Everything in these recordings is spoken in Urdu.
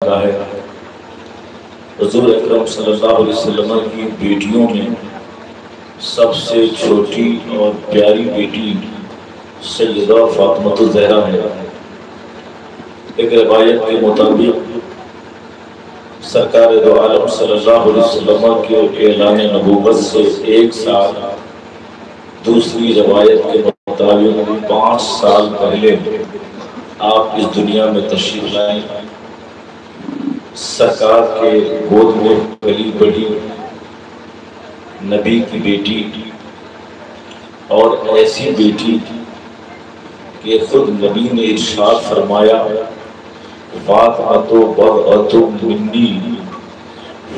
رکھا ہے۔ حضور اکرم صلی اللہ علیہ وسلم کی بیٹیوں میں سب سے چھوٹی اور پیاری بیٹی سیدہ فاطمہ الزہرا ہے۔ ایک روایت کے مطابق سرکار دو عالم صلی اللہ علیہ وسلم کے اعلان نبوت سے 1 سال، دوسری روایت کے مطابق 5 سال پہلے آپ اس دنیا میں تشریف لائے۔ سرکار کے گود میں پلی بڑی نبی کی بیٹی، اور ایسی بیٹی کہ خود نبی نے ارشاد فرمایا فاطمہ بضعۃ منی،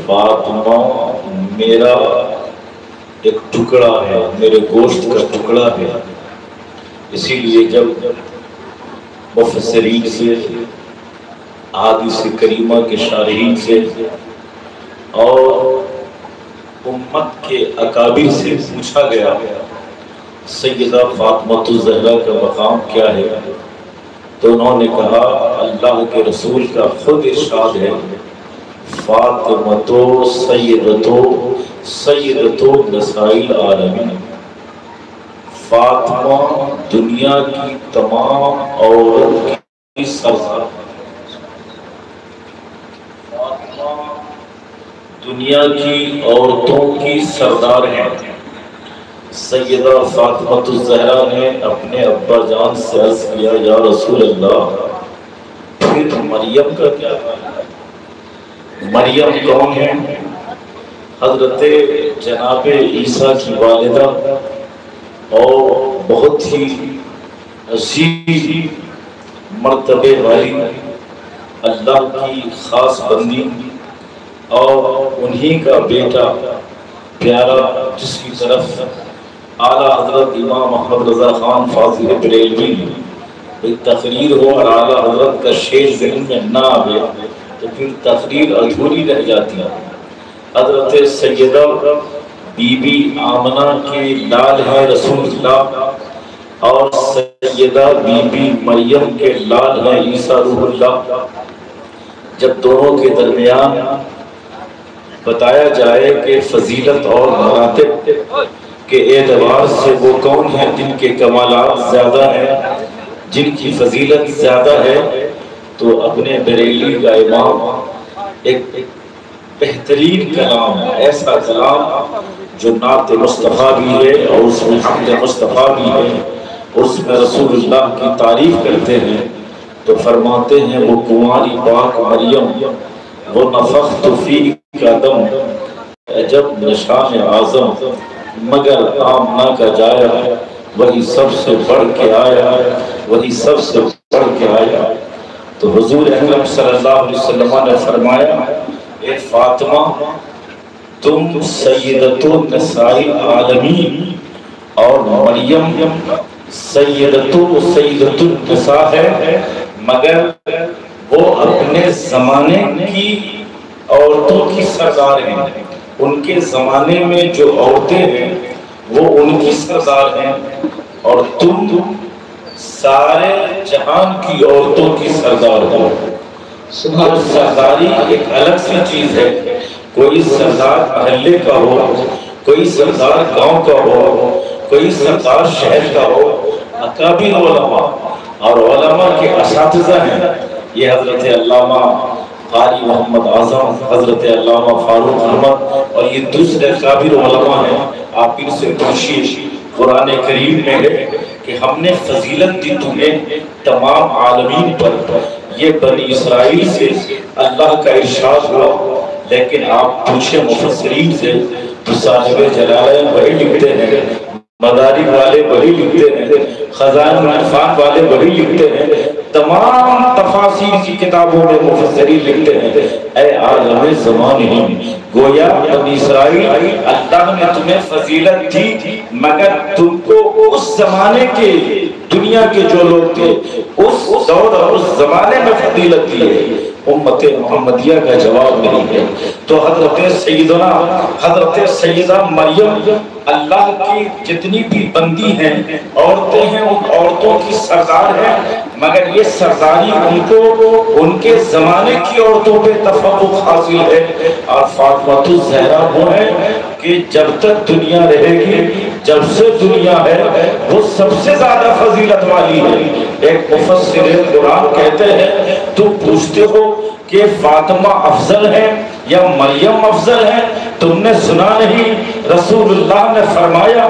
فاطمہ میرا ایک ٹکڑا ہے، میرے گوشت کا ٹکڑا ہے۔ اسی لیے جب مفسرین سے، حدیث کریمہ کے شارحین سے اور امت کے اکابر سے پوچھا گیا سیدہ فاطمہ الزہرا کا مقام کیا ہے، تو انہوں نے کہا اللہ کے رسول کا خود ارشاد ہے فاطمہ سیدتو نسائی العالمین، فاطمہ دنیا کی تمام عورت کی سردار، دنیا کی عورتوں کی سردار ہیں۔ سیدہ فاطمہ الزہرا نے اپنے ابا جان سے عرض کیا یا رسول اللہ پھر مریم کا کیا ہے؟ مریم کون ہے؟ حضرت جناب عیسیٰ کی والدہ اور بہت ہی عظیم مرتبے والی اللہ کی خاص بندی، اور انہی کا بیٹا پیارا جس کی طرف اعلیٰ حضرت امام محمد رضا خان فاضل بریلوی ایک تقریر ہو اور اعلیٰ حضرت کا شعر ذہن میں نہ آئے تو پھر تقریر ادھوری رہ جاتی ہے۔ حضرت سیدہ بی بی آمنہ کے لال ہے رسول اللہ، اور سیدہ بی بی مریم کے لال ہے عیسیٰ روح اللہ۔ جب دونوں کے درمیان بتایا جائے کہ فضیلت اور مراتب کے اعتبار سے وہ کون ہیں جن کے کمالات زیادہ ہیں، جن کی فضیلت زیادہ ہے، تو اپنے بریلی کا امام ایک بہترین کلام، ایسا کلام جو نعت مصطفیٰ بھی ہے اور اس میں حمد مصطفیٰ بھی ہے، اس میں رسول اللہ کی تعریف کرتے ہیں، تو فرماتے ہیں وہ کنواری پاک مریم وہ نفخت فی کا دم عجب نشان اعظم، مگر آمنہ کا جایا وہی سب سے بڑھ کے آیا، وہی سب سے بڑھ کے آیا۔ تو حضور اکرم صلی اللہ علیہ وسلم نے فرمایا اے فاطمہ تم سیدۃ النساء العالمین، اور مریم سیدۃ النساء ہے، مگر وہ اپنے زمانے کی عورتوں کی سردار ہیں۔ ان کے زمانے میں جو عورتیں ہیں وہ ان کی سردار ہیں، اور تم سارے جہان کی عورتوں کی سردار ہو۔ اور سرداری ایک الگ سی چیز ہے، کوئی سردار محلے کا ہو، کوئی سردار گاؤں کا ہو، کوئی سردار شہر کا ہو۔ اکابر علماء اور علماء کے اساتذہ ہیں یہ حضرت علامہ قاری محمد اعظم، حضرت علامہ فاروق احمد، اور یہ دوسرے اکابر علماء ہیں۔ آپ ان سے پوچھیے قرآن کریم میں ہے کہ ہم نے فضیلت دی تمہیں تمام عالمین پر، یہ بنی اسرائیل سے اللہ کا ارشاد ہوا، لیکن آپ پوچھیں مفسرین سے تو صاحب جلالین وہی لکھتے ہیں، مدارک والے وہی لکھتے ہیں، خزائن العرفان والے وہی لکھتے ہیں، تمام تفاسیر کی کتابوں میں مفسرین لکھتے ہیں اے عالم زمان ہی گویا بنی اسرائیل اللہ نے تمہیں فضیلت دی، مگر تم کو اس زمانے کے دنیا کے جو لوگ تھے اس دور اور اس زمانے میں فضیلت دی ہے، امت محمدیہ کا جواب نہیں ہے۔ تو حضرت سیدہ مریم اللہ کی جتنی بھی بندی ہیں عورتیں ہیں ان عورتوں کی سردار ہیں، مگر یہ سرداری ان کو ان کے زمانے کی عورتوں پہ تفوق حاصل ہے۔ اور فاطمہ الزہرا وہ ہے کہ جب تک دنیا رہے گی، جب سے دنیا ہے، وہ سب سے زیادہ فضیلت والی ہے۔ ایک مفسر قرآن کہتے ہیں تم پوچھتے ہو کہ فاطمہ افضل ہے یا مریم افضل ہے، تم نے سنا نہیں؟ رسول اللہ نے فرمایا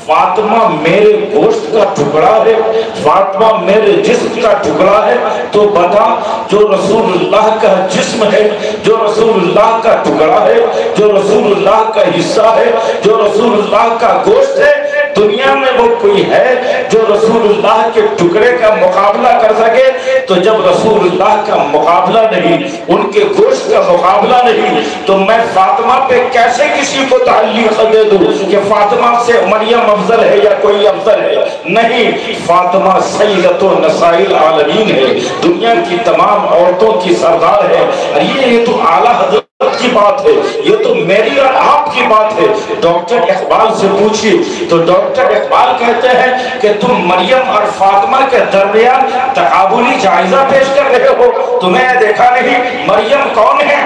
فاطمہ میرے گوشت کا ٹکڑا ہے، فاطمہ میرے جسم کا ٹکڑا ہے۔ تو بتا جو رسول اللہ کا جسم ہے، جو رسول اللہ کا ٹکڑا ہے، جو رسول اللہ کا حصہ ہے، جو رسول اللہ کا گوشت ہے، دنیا میں وہ کوئی ہے جو رسول اللہ کے ٹکڑے کا مقابلہ کر سکے؟ تو جب رسول اللہ کا مقابلہ نہیں، ان کے گوشت کا مقابلہ نہیں، تو میں فاطمہ پہ کیسے کسی کو تعلیق دے دوں کہ فاطمہ سے مریم افضل ہے یا کوئی افضل ہے؟ نہیں، فاطمہ سیدۃ نساء العالمین ہے، دنیا کی تمام عورتوں کی سردار ہے۔ اور یہ تو اعلیٰ حضرت کی بات ہے، یہ تو میری اور آپ کی بات ہے۔ ڈاکٹر اقبال سے پوچھیے تو ڈاکٹر اقبال کہتے ہیں کہ تم مریم اور فاطمہ کے درمیان تقابلی جائزہ پیش کر رہے ہو، تمہیں دیکھا نہیں مریم کون ہے؟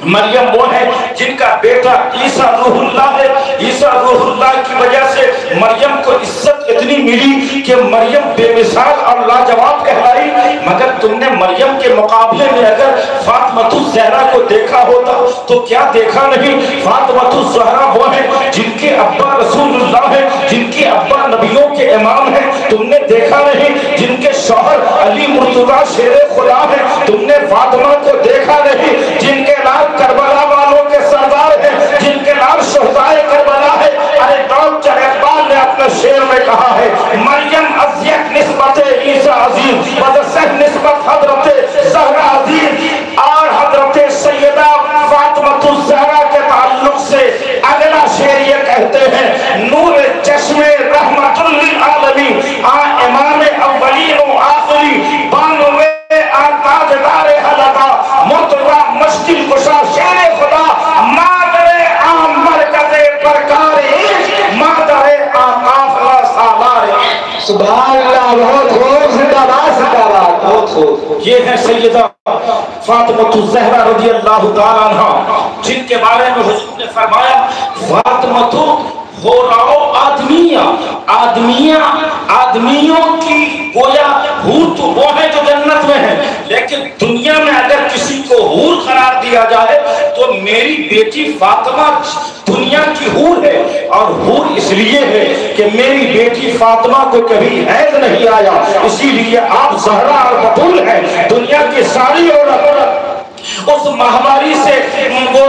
مریم وہ ہے جن کا بیٹا عیسیٰ روح اللہ ہے۔ عیسیٰ روح اللہ کی وجہ سے مریم کو عزت اتنی ملی کہ مریم بے مثال اور لاجواب کہلائی۔ مگر تم نے مریم کے مقابلے میں اگر فاطمہ الزہرا کو دیکھا ہوتا تو کیا دیکھا نہیں؟ فاطمہ الزہرا وہ ہے جن کے ابا رسول اللہ ہے، جن کے ابا نبیوں کے امام ہیں، تم نے دیکھا نہیں؟ جن کے شوہر علی مرتضیٰ شیر خدا ہے، تم نے فاطمہ کو دیکھا نہیں؟ جن کے نام کربلا والوں کے سردار ہیں، جن کے نام شہدائے کربلا ہے۔ ارے ڈاکٹر اقبال نے اپنے شعر میں کہا ہے مریم ازیت نسبت عیسیٰ عظیم بدسہ نسبت حضرت زہرا عظیم۔ اور حضرت سیدہ فاطمہ الزہرا کے تعلق سے اگلا شعر یہ کہتے ہیں نور چشم رحمت للعالمین امام اولین و آخری بانو تاجدار حلقہ مرتضی مشکل کشا شیر خدا مادر عام مرکز پرکار عشق مادر آقافلہ سالار عشق۔ سبحان اللہ، بہت خوب، زندہ باد، زندہ باد، بہت خوب۔ یہ ہے سیدہ فاطمہ الزہرا رضی اللہ تعالیٰ عنہ، جن کے بارے میں حضور نے فرمایا فاطمہ تو ہو رہو آدمیوں کی گویا حور تو وہ ہے جو جنت میں ہے، لیکن دنیا میں اگر کسی کو حور قرار دیا جائے تو میری بیٹی فاطمہ دنیا کی حور ہے۔ اور حور اس لیے ہے کہ میری بیٹی فاطمہ کو کبھی حیض نہیں آیا، اسی لیے آپ زہرا اور بطول ہیں۔ دنیا کی ساری عورت اس مہاماری سے وہ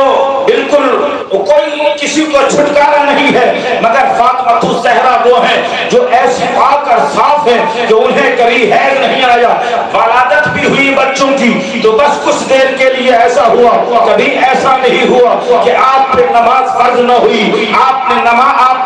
بالکل کوئی کسی کو چھٹکارا نہیں ہے، مگر فاطمہ الزہرا وہ ہیں جو ایسی پاک اور صاف ہیں جو انہیں کبھی حیض نہیں آیا۔ ولادت بھی ہوئی بچوں کی تو بس کچھ دیر کے لیے ایسا ہوا، کبھی ایسا نہیں ہوا کہ آپ پہ نماز فرض نہ ہوئی، آپ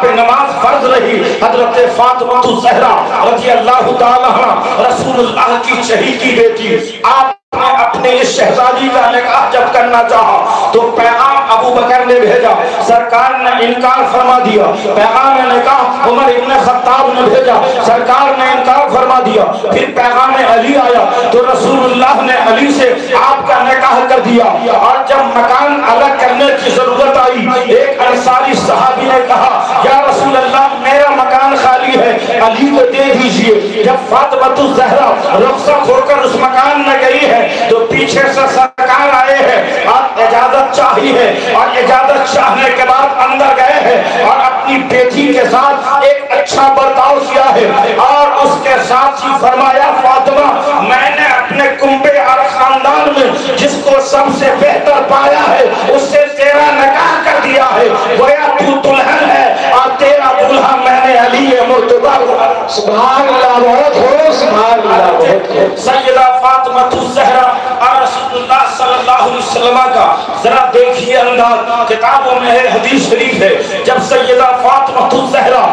پہ نماز فرض رہی۔ حضرت فاطمہ الزہرا رضی اللہ تعالیٰ عنہ رسول اللہ کی چہیتی بیٹی، آپ اپنے اس شہزادی کا نکاح جب کرنا چاہا تو پیغام ابو بکر نے بھیجا، سرکار نے انکار فرما دیا۔ پیغام نکاح عمر ابن خطاب نے بھیجا، سرکار نے انکار فرما دیا۔ پھر پیغام علی آیا تو رسول اللہ نے علی سے آپ کا نکاح کر دیا۔ اور جب مکان الگ کرنے کی ضرورت آئی، ایک انصاری صحابی نے کہا یا رسول اللہ میرا مکان خالی ہے، علی کو دے دیجئے۔ جب فاطمہ الزہرا رخصت ہو کر اس مکان میں گئی ہے تو پیچھے سے سرکار آئے ہیں اور اجازت چاہی ہے، اور اجازت چاہنے کے بعد اندر گئے ہیں اور اپنی بیٹی کے ساتھ ایک اچھا برتاؤ کیا ہے، اور اس کے ساتھ ہی فرمایا فاطمہ میں نے اپنے کنبے اور خاندان میں جس کو سب سے بہتر پایا ہے اس سے تیرا نکاح کر دیا ہے، گویا تو دلہن ہے اور تیرا دلہا میں نے علی مرتضیٰ کو۔ سبحان اللہ، بہت خوب، سبحان اللہ، بہت خوب۔ سیدہ فاطمہ الزہرا اور رسول اللہ صلی اللہ علیہ وسلم کا ذرا دیکھیے انداز، کتابوں میں ہے، حدیث شریف ہے، جب سیدہ فاطمہ الزہرا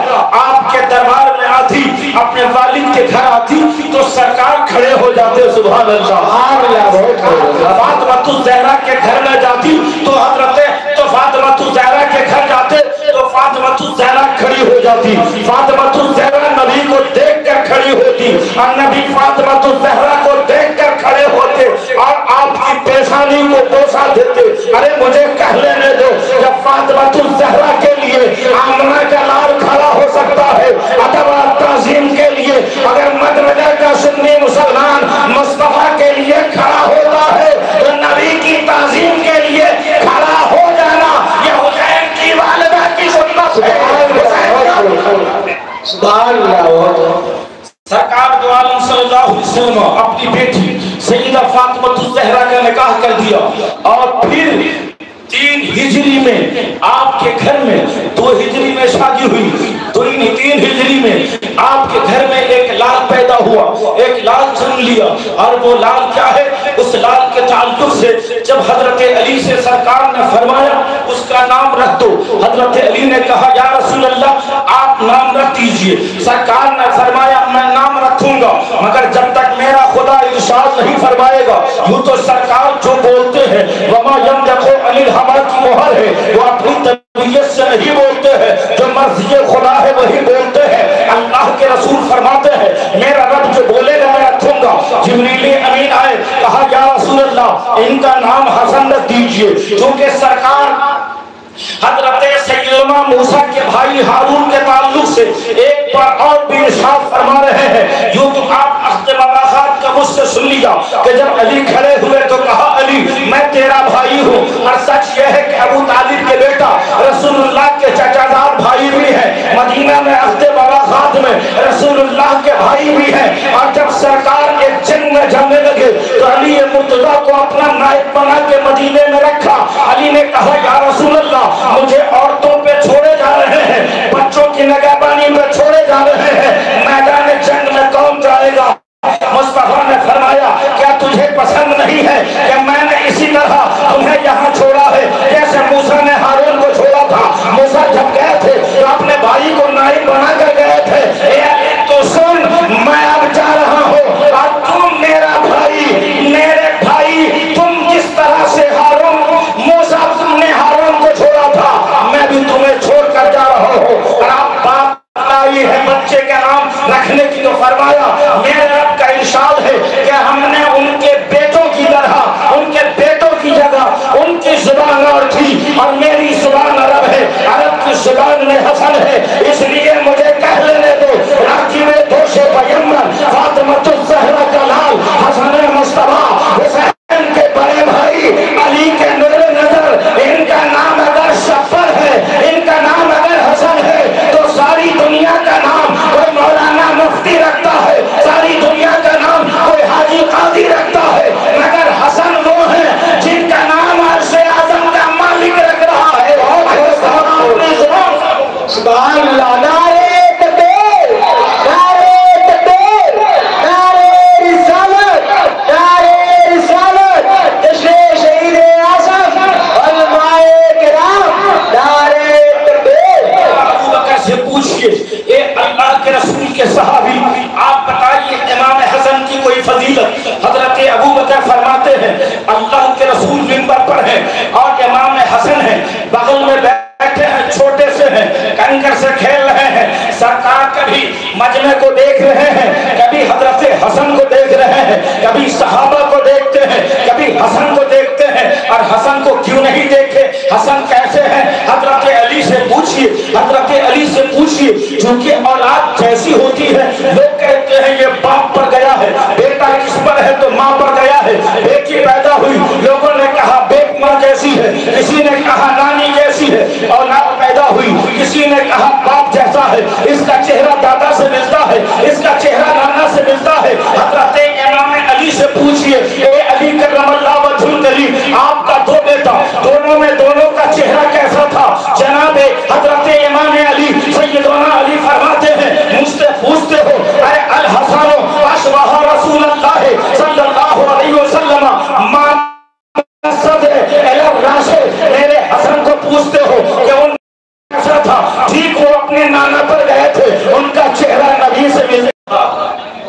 آپ کے دربار میں آتی، اپنے والد کے گھر آتی تو سرکار کھڑے ہو جاتے۔ سبحان اللہ، سبحان اللہ، بہت خوب۔ فاطمہ الزہرا کے گھر میں جاتی تو فاطمہ الزہرا کے گھر جاتے تو فاطمہ الزہرا بوسہ دیتے. ارے مجھے کہہ لینے دو, جب فاطمہ الزہرا کے لیے آمنہ کا لال کھڑا ہو سکتا ہے ادب و تعظیم کے لیے, اگر مدرجہ کا سنی مسلمان مصطفیٰ کے لیے کھڑا ہوتا ہے تو نبی کی تعظیم کے لیے کھڑا ہو جانا یہ حسین کی والدہ کی سنت ہے. سبحان اللہ. سرکار دو عالم صلی اللہ علیہ وسلم اپنی بیٹی سیدہ فاطمہ الزہرا کا نکاح کر دیا, اور پھر 3 ہجری میں آپ کے گھر میں, 2 ہجری میں شادی ہوئی, 3 ہجری میں آپ کے گھر میں ایک لال پیدا ہوا, ایک لال جنم لیا. اور وہ لال کیا ہے؟ اس لال کے تعلق سے جب حضرت علی سے سرکار نے فرمایا اس کا نام رکھ دو, حضرت علی نے کہا یا رسول اللہ آپ نام رکھ دیجئے. سرکار نے فرمایا میں نام رکھوں گا مگر جب تک میرا خدا ارشاد نہیں فرمائے گا. یوں تو سرکار جو بولتے ہیں وما ينطق عن الهوى کی مہر ہے, وہ اپنی طبیعت سے نہیں بولتے ہیں, جو مرضی خدا ہے وہی بولتے ہیں. اللہ کے رسول فرماتے ہیں میرا رب جو بولے گا میں رکھوں گا. جبریل امین آئے, کہا یا رسول اللہ ان کا نام حسن رکھ دیجئے, چونکہ سرکار حضرت سیدنا موسیٰ کے بھائی ہارون کے تعلق سے ایک بار اور بھی ارشاد فرما رہے ہیں. یوں تو آپ عہد مباحثات کا مجھ سے سن لیا کہ جب علی کھڑے ہوئے تو کہا علی میں تیرا بھائی ہوں, اور سچ یہ ہے کہ ابو طالب کے بیٹا رسول اللہ کے چچا زاد بھائی بھی ہیں, مدینہ میں عہد مباحثات میں رسول اللہ کے بھائی بھی ہیں. اور جب سرکار ایک جنگ میں جانے لگے تو علی مرتضیٰ کو اپنا نائب بنا کے مدینے میں رکھا. علی نے کہا یا رسول اللہ مجھے عورتوں پہ چھوڑے جا رہے ہیں, بچوں کی نگہبانی پہ چھوڑے جا رہے ہیں, میدان جنگ میں کون جائے گا؟ مصطفیٰ نے فرمایا کیا تجھے پسند نہیں ہے کہ میں نے اسی طرح تمہیں یہاں چھوڑا ہے جیسے موسیٰ نے ہارون کو چھوڑا تھا. موسیٰ جب گئے تھے تو اپنے بھائی کو نائب بنا کر گئے تھے. تو سن میں اب جا رہا ہوں اور تم میرا بھائی, میرے بھائی تم جس طرح سے ہارون موسیٰ تم نے ہارون کو چھوڑا تھا میں بھی تمہیں چھوڑ کر جا رہا ہوں. اور آپ بات آئی ہے بچے کا نام رکھنے کی تو فرمایا میرے رب کا ارشاد ہے کہ ہم نے ان کے بیٹوں کی طرح, ان کے بیٹوں کی جگہ ان کی زبان اور تھی اور میری زبان عرب ہے, عرب کی زبان میں حسن ہے. اس لیے مجھے کہہ لینے دو راکب دوش پیمبر فاطمہ الزہرا کا لال حسن مصطفیٰ حسین کے بڑے بھائی علی کے نور نظر, ان کا نام اگر شفر ہے, ان کا نام اگر حسن ہے تو ساری دنیا کا نام کوئی مولانا مفتی رکھتا ہے, ساری دنیا کا نام کوئی حاجی قاضی رکھتا ہے, مگر حسن وہ ہیں جن کا نام عرش اعظم کا مالک رکھ رہا ہے. سبحان اللہ. نعرہ تکبیر, نعرہ تکبیر, نعرہ رسالت, نعرہ رسالت, جشن شہید اعظم علماء کرام, نعرہ تکبیر. ابو بکر سے پوچھئے اے اللہ کے رسول کے صحابی آپ بتائیے امام حسن کی کوئی فضیلت. حضرت ابو بکر فرماتے ہیں اللہ کے رسول منبر پر ہیں اور امام حسن ہیں بغل میں بیٹھے ہیں, چھوٹے سے ہیں, کنکر سے کھیل رہے ہیں. سرکار کبھی مجمع کو دیکھ رہے ہیں, کبھی حضرت حسن کو دیکھ رہے ہیں, کبھی صحابہ کو دیکھتے ہیں, کبھی حسن کو دیکھتے ہیں. اور حسن کو کیوں نہیں دیکھے, حسن کیسے ہیں؟ حضرت علی سے پوچھئے, حضرت علی سے پوچھئے. چونکہ اولاد جیسی ہوتی ہے لوگ کہتے ہیں یہ باپ پر گیا ہے, بیٹا کس پر ہے تو ماں پر گیا ہے. بیٹی پیدا ہوئی لوگوں نے کہا بیٹ ماں جیسی ہے, کسی نے کہا نانی جیسی ہے. اولاد پیدا ہوئی کسی نے کہا باپ جیسا ہے, اس کا چہرہ دادا سے ملتا ہے, اس کا چہرہ نانا سے ملتا ہے. حضرت امام علی سے پوچھئے اے علی کرم اللہ وجہہ الکریم آپ کا 2 بیٹا, دونوں میں دونوں کا چہرہ کیسا تھا؟ جناب حضرت امام علی سیدنا علی فرماتے ہیں مجھ سے پوچھتے ہو اے الحسن اشبہ رسول اللہ صلی اللہ علیہ وسلم ماں میرے حسن کو پوچھتے ہو کہ ان کیسا تھا؟ ٹھیک وہ اپنے نانا پر گئے تھے, ان کا چہرہ نبی سے ملتا تھا,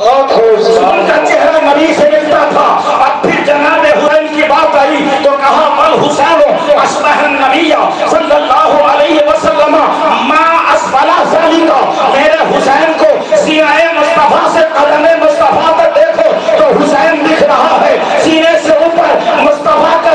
ان کا چہرہ نبی سے ملتا تھا. اب پھر جناب حسین کی بات آئی تو کہا بل حسین اشبہ النبی صلی اللہ علیہ وسلم ما اسفل ذلک. میرے حسین کو سینہ مصطفیٰ سے قدم مصطفیٰ تک دیکھو تو حسین دکھ رہا ہے, سینے سے اوپر مصطفیٰ کا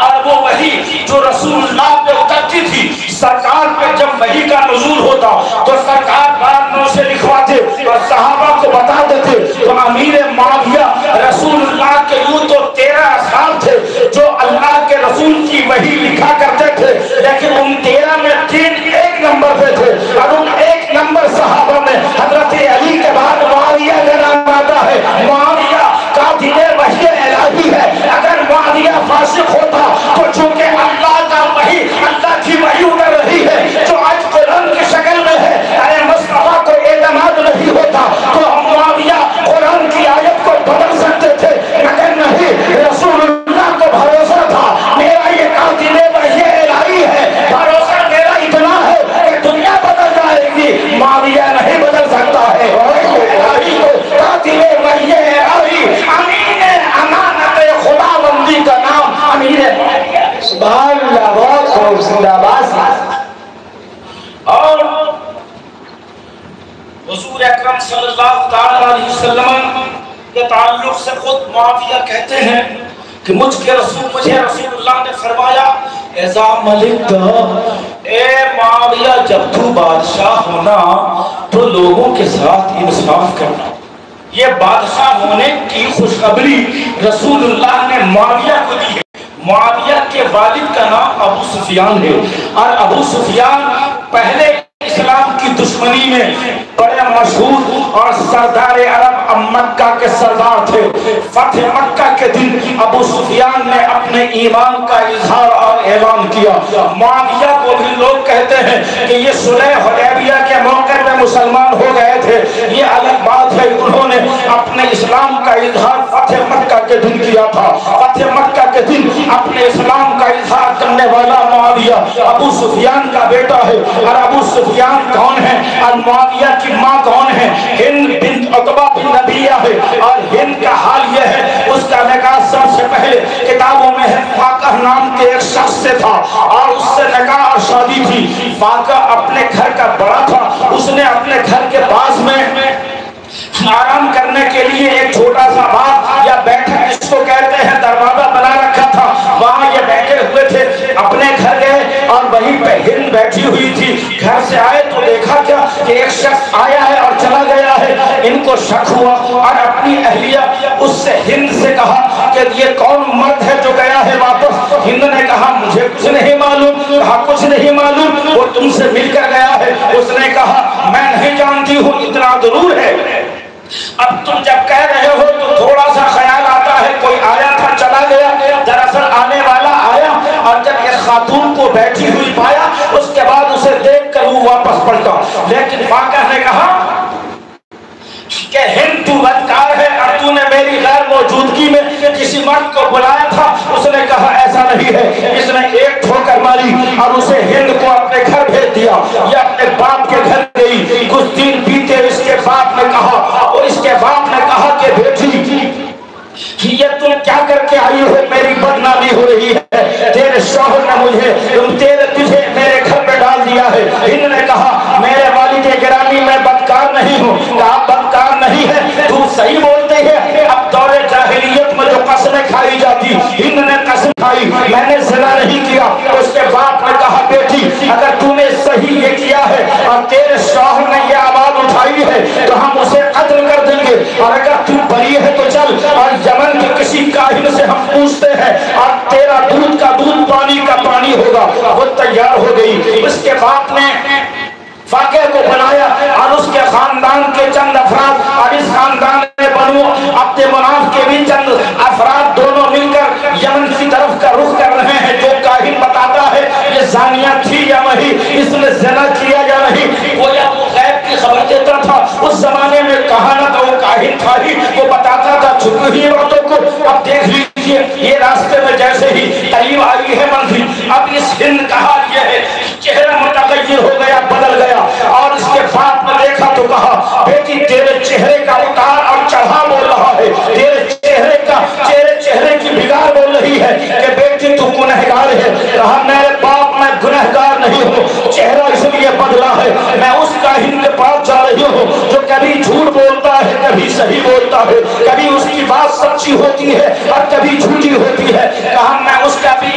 اور وہ وحی جو رسول اللہ پہ اترتی تھی، سرکار پہ جب وحی کا نزول ہوتا تو سرکار بعد میں اسے لکھواتے اور صحابہ کو بتا دیتے۔ تو امیر معاویہ رسول اللہ کے یوں تو 13 اصحاب تھے جو اللہ کے رسول کی وحی لکھا کرتے تھے، لیکن ان 13 میں 3 ایک نمبر پہ تھے، اور ان ایک نمبر صحابہ میں حضرت علی کے بعد معاویہ کا نام آتا ہے۔ معاویہ قاتل وحی الہی ہے۔ اگر معاویہ فاسق ہوتا تو چونکہ اللہ کا وحی، اللہ کی وحی اتر رہی ہے جو آج قرآن کی شکل میں ہے، ارے مصطفیٰ کو اعتماد نہیں ہوتا تو معاویہ قرآن کی آیت کو بدل سکتے تھے، مگر نہیں، رسول اللہ کو بھروسہ تھا میرا یہ قاتل وحی الہی ہے، بھروسہ میرا اتنا ہے کہ دنیا بدل جائے گی، معاویہ نہیں بدل سکتا ہے۔ قاتل وحی الہی، امین امانت خدا بندی کا نام امیر سبحان اللہ، بہت خوب، زندہ باد۔ اور حضور اکرم صلی اللہ علیہ وسلم کے تعلق سے خود معاویہ کہتے ہیں کہ مجھے رسول اللہ نے فرمایا اذا ملک اے معاویہ جب تو بادشاہ ہونا تو لوگوں کے ساتھ انصاف کرنا۔ یہ بادشاہ ہونے کی خوشخبری رسول اللہ نے معاویہ کو دی ہے۔ معاویہ کے والد کا نام ابو سفیان ہے، اور ابو سفیان پہلے اسلام کی دشمنی میں بڑے مشہور اور سردار عرب مکہ کے سردار تھے۔ فتح مکہ کے دن ابو سفیان نے اپنے ایمان کا اظہار اور اعلان کیا۔ معاویہ کو بھی لوگ کہتے ہیں کہ یہ صلح حدیبیہ کے موقع میں مسلمان ہو گئے تھے، یہ الگ بات ہے، انہوں نے اپنے اسلام کا اظہار فتح مکہ کے دن کیا تھا۔ فتح مکہ کے دن اپنے اسلام کا اظہار کرنے والا معاویہ ابو سفیان کا بیٹا ہے، اور ابو سفیان کون ہے اور معاویہ کی ماں کون ہے؟ ہند بنت عتبہ بن ربیعہ ہے، اور ہند کا حال یہ ہے اس کا نکاح سب سے پہلے کتابوں میں ہے فاقہ نام کے ایک شخص سے تھا، اور اس سے نکاح اور شادی تھی۔ فاقہ اپنے گھر کا بڑا تھا، اس نے اپنے گھر کے پاس میں آرام کرنے کے لیے ایک چھوٹا سا باغ یا بیٹھک جس کو کہتے ہیں دروازہ بنا رکھا تھا، وہاں یہ بیٹھے ہوئے تھے۔ اپنے گھر گئے اور وہیں پہ ہند بیٹھی ہوئی تھی۔ گھر سے آئے تو دیکھا کیا کہ ایک شخص آیا ہے اور چلا گیا ہے۔ ان کو شک ہوا اور اپنی اہلیہ اس سے ہند سے کہا کہ یہ کون مرد ہے جو گیا ہے واپس؟ ہند نے کہا مجھے کچھ نہیں معلوم۔ کہا کچھ نہیں معلوم، وہ تم سے مل کر گیا ہے؟ اس نے کہا میں نہیں جانتی ہوں، اتنا ضرور ہے اب تم جب کہہ رہے ہو تو تھوڑا سا خیال آتا ہے کوئی آیا تھا چلا گیا۔ دراصل آنے والا آیا اور جب اس خاتون کو بیٹھی ہوئی پایا اس کے بعد اسے دیکھ کر وہ واپس پلٹا۔ لیکن فاقہ نے کہا کہ ہند تو بدکار ہے اور تو نے میری غیر موجودگی میں کسی مرد کو بلایا تھا۔ اس نے کہا ایسا نہیں ہے۔ اس نے ایک ٹھوکر ماری اور اسے ہند کو اپنے گھر بھیج دیا۔ یہ اپنے باپ کے گھر گئی۔ کچھ دن بیتے اس کے باپ نے کہا اور اس کے باپ نے کہا کہ بیٹی یہ تم کیا کر کے آئی ہو؟ میری بدنامی ہو رہی ہے، تیرے شوہر نے مجھے تجھے میرے گھر پہ ڈال دیا ہے۔ ہند نے کہا میرے والد گرامی میں بدکار نہیں ہوں۔ کہا بدکار نہیں ہے تو صحیح بولتے ہیں۔ اب دور جاہلیت میں جو قسمیں کھائی جاتی، ہند نے قسم کھائی میں نے زنا نہیں کیا۔ اس کے باپ نے کہا بیٹی اگر تو نے صحیح یہ کیا ہے اور تیرے شوہر نے یہ آواز اٹھائی ہے تو ہم اسے قتل کر دیں گے، اور اگر تو بری ہے تو چل اور یمن کے کسی کاہن سے ہم پوچھتے ہیں اور تیرا دودھ کا دودھ پانی کا پانی ہوگا۔ وہ تیار ہو گئی۔ اس کے باپ نے فاقہ کو بنایا اور اس کے خاندان کے چند افراد اور اس خاندان میں بنو عبد مناف کے بھی چند افراد دونوں مل کر یمن کی طرف کا رخ کر رہے ہیں۔ جو کاہن بتاتا ہے یہ زانیہ تھی یا نہیں، اس نے زنا کیا یا نہیں، وہ یا وہ غیب کی خبر دیتا تھا۔ اس زمانے میں کہانت وہ کاہن تھا ہی، وہ بتاتا تھا چھپی ہوئی باتوں کو۔ اب دیکھ لیجیے یہ راستے میں جیسے ہی قریب آئی ہے منزل، اب اس ہند کا حال یہ ہے چہرہ متغیر ہو گیا، بدل گیا، اور اس کے باپ نے دیکھا تو کہا بیٹی تیرے چہرے کا اتار اور چڑھا بول رہا ہے، تیرے چہرے کی بگاڑ بول رہی ہے کہ بیٹی تو گنہگار ہے۔ کہا میرے باپ میں گنہگار نہیں ہوں، چہرہ اس لیے بدلا ہے میں اس کاہن کے پاس جا رہی ہوں جو کبھی جھوٹ بولتا ہے کبھی صحیح بولتا ہے، کبھی اس کی بات سچی ہوتی ہے اور کبھی جھوٹی ہوتی ہے۔ کہا میں اس کا بھی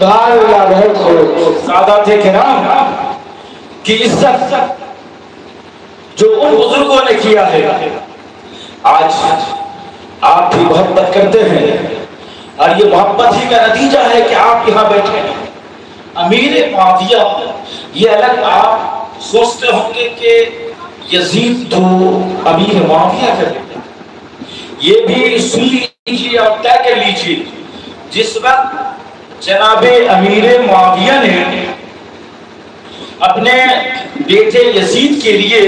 بہت خوب سادات کرام کی عزت جو ان بزرگوں نے کیا ہے، آج آپ بھی محبت کرتے ہیں، اور یہ محبت ہی کا نتیجہ ہے کہ آپ یہاں بیٹھے ہیں۔ امیر معاویہ، یہ الگ آپ سوچتے ہوں گے کہ یزید تو امیر معاویہ کا بیٹا، یہ بھی سن لیجیے اور طے کر لیجیے، جس وقت جناب امیر معاویہ نے اپنے بیٹے یزید کے لیے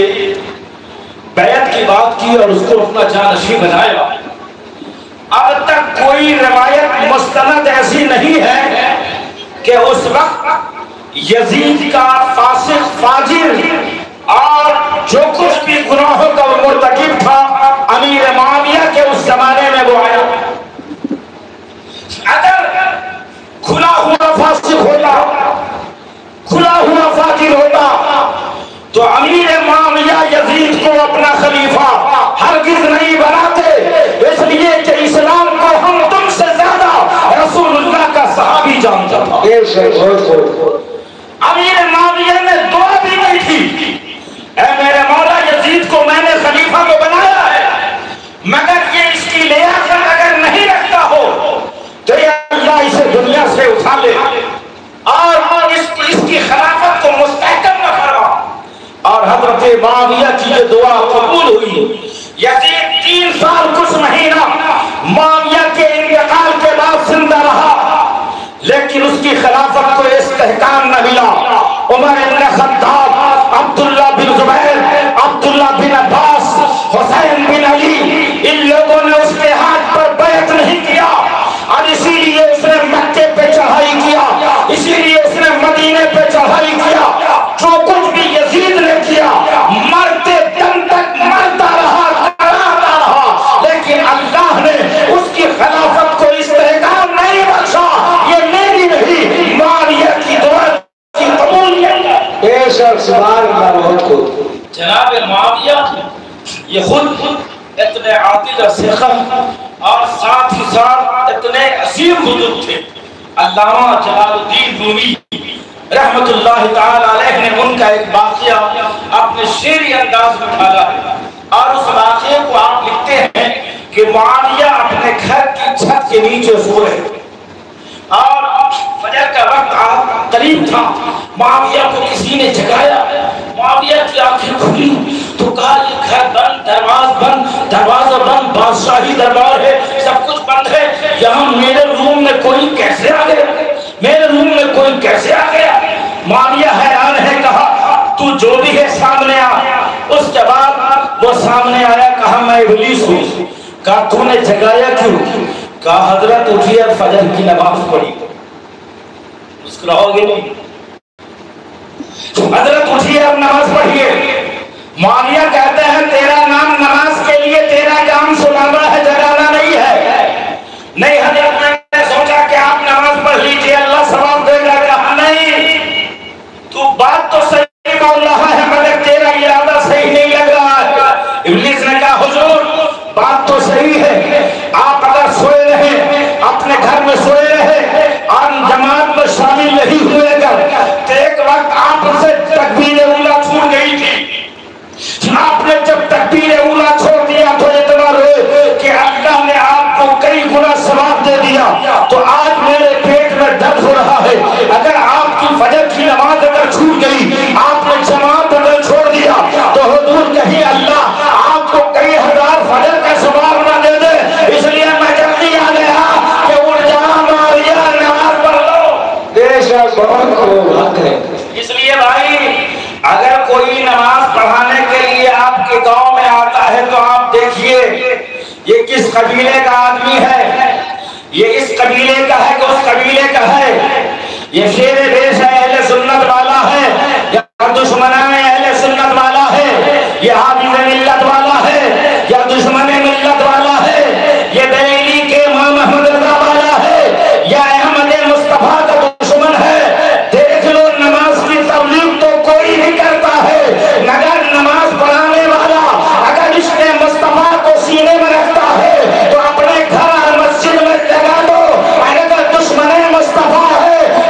بیعت کی بات کی اور اس کو اپنا جانشین بنایا، اب تک کوئی روایت مستند ایسی نہیں ہے کہ اس وقت یزید کا فاسق فاجر اور جو کچھ بھی گناہوں کا مرتکب تھا امیر معاویہ کے اس زمانے میں وہ آیا۔ اگر کھلا ہوا فاسق ہوتا، کھلا ہوا فاجر ہوتا تو امیر معاویہ یزید کو اپنا خلیفہ ہرگز نہیں بناتے، اس لیے کہ اسلام کو ہم تم سے زیادہ رسول اللہ کا صحابی جانتا تھا۔ امیر معاویہ نے دعا بھی نہیں تھی، اے میرے مولا یزید کو میں نے خلیفہ کو بنایا ہے، مگر یہ اس کی لیاقت اگر نہیں رکھتا ہو تو یہ اللہ اسے دنیا سے اٹھا لے اور اس کی خلافت کو مستحکم نہ فرما۔ اور حضرت معاویہ کی یہ دعا قبول ہوئی۔ یزید 3 سال کچھ مہینہ معاویہ کے انتقال کے بعد زندہ رہا، لیکن اس کی خلافت کو استحکام نہ ملا۔ عمر بن خطاب، عبداللہ بن زبیر، عبداللہ بن عباس، حسین بن علی، ان لوگوں نے اس کے ہاتھ پر بیعت نہیں کیا، اور اسی لیے اس نے مکے پہ چڑھائی کیا، اسی لیے اس نے مدینے پہ چڑھائی کیا۔ جو کچھ بھی یزید نے کیا مرتے دم تک مرتا رہا، کراتا رہا، لیکن اللہ نے اس کی خلافت کو استحکام نہیں بخشا۔ یہ میری نہیں، معاویہ کی دعا کی قبولیت ہے۔ جناب معاویہ یہ خود اتنے عادل اور سخن اور ساتھ ہی ساتھ اتنے عظیم بزرگ تھے۔ علامہ جلال الدین رومی رحمت اللہ تعالی علیہ نے ان کا ایک واقعہ اپنے شعری انداز میں ڈالا ہے، اور اس واقعے کو آپ لکھتے ہیں کہ معاویہ اپنے گھر کی چھت کے نیچے سو رہے تھے اور فجر کا وقت قریب تھا۔ معاویہ کو کسی نے جگایا، معاویہ کی آنکھیں کھلی تو کہا یہ گھر بند، دروازہ بند، بادشاہی دربار ہے، سب کچھ بند ہے، یہاں میرے روم میں کوئی کیسے آ گیا، میرے روم میں کوئی کیسے آ گیا؟ معاویہ حیران ہے، کہا تو جو بھی ہے سامنے آ۔ اس کے بعد وہ سامنے آیا، کہا میں ابلیس ہوں۔ کہا تو نے جگایا کیوں؟ کہا حضرت اٹھیے اور فجر کی نماز پڑھی۔ مسکراؤ گے نہیں؟ حضرت اٹھیے اور نماز پڑھیے۔ معاویہ کہتے ہیں تیرا نام نماز کے لیے تیرا کام سلانا ہے، جگانا نہیں ہے۔ نہیں حضرت میں نے سوچا کہ آپ نماز پڑھ لیجیے، اللہ ثواب دے گا۔ کہا نہیں، تو بات تو صحیح بول رہا ہے مگر تیرا ارادہ صحیح نہیں لگ رہا ہے۔ ابلیس نے کہا حضور بات تو صحیح ہے، آپ اگر سوئے رہے، اپنے گھر میں سوئے رہے اور جماعت میں شامل نہیں ہوئے گا تو ایک وقت آپ سے تکبیر اولیٰ چھوٹ گئی تھی، آپ نے جب تکبیر اولیٰ چھوڑ دیا تو اتنا روئے کہ اللہ نے آپ کو کئی گنا ثواب دے دیا۔ تو آج میرے پیٹ میں درد ہو رہا ہے، اگر آپ کی فجر کی نماز اگر چھوٹ گئی، آپ نے جماعت اگر چھوڑ دیا تو حضور کہیں اللہ آپ کو کئی ہزار فجر کا ثواب نہ دے دے، اس لیے میں جلدی آ گیا کہ اٹھ جا معاویہ نماز پڑھ لو۔ بہت خوب ہے۔ اس لیے بھائی اگر کوئی نماز پڑھانے کے لیے آپ کے گاؤں میں آتا ہے تو آپ دیکھیے یہ کس قبیلے کا آدمی ہے، یہ اس قبیلے کا ہے کہ اس قبیلے کا ہے، یہ شیر دیش ہے، اہل سنت والا ہے، یا دشمنان اہل سنت والا ہے، یہ حافظ ملت والا ہے، یا دشمن ملت والا ہے، یہ بریلی کے امام احمد رضا والا ہے، یا احمد مصطفیٰ کا دشمن ہے۔ دیکھ لو نماز کی تبلیغ تو کوئی نہیں کرتا ہے، مگر نماز پڑھانے والا اگر عشق مصطفیٰ کو سینے میں رکھتا ہے تو اپنے گھر اور مسجد میں لگا دو، اگر دشمن مصطفیٰ ہے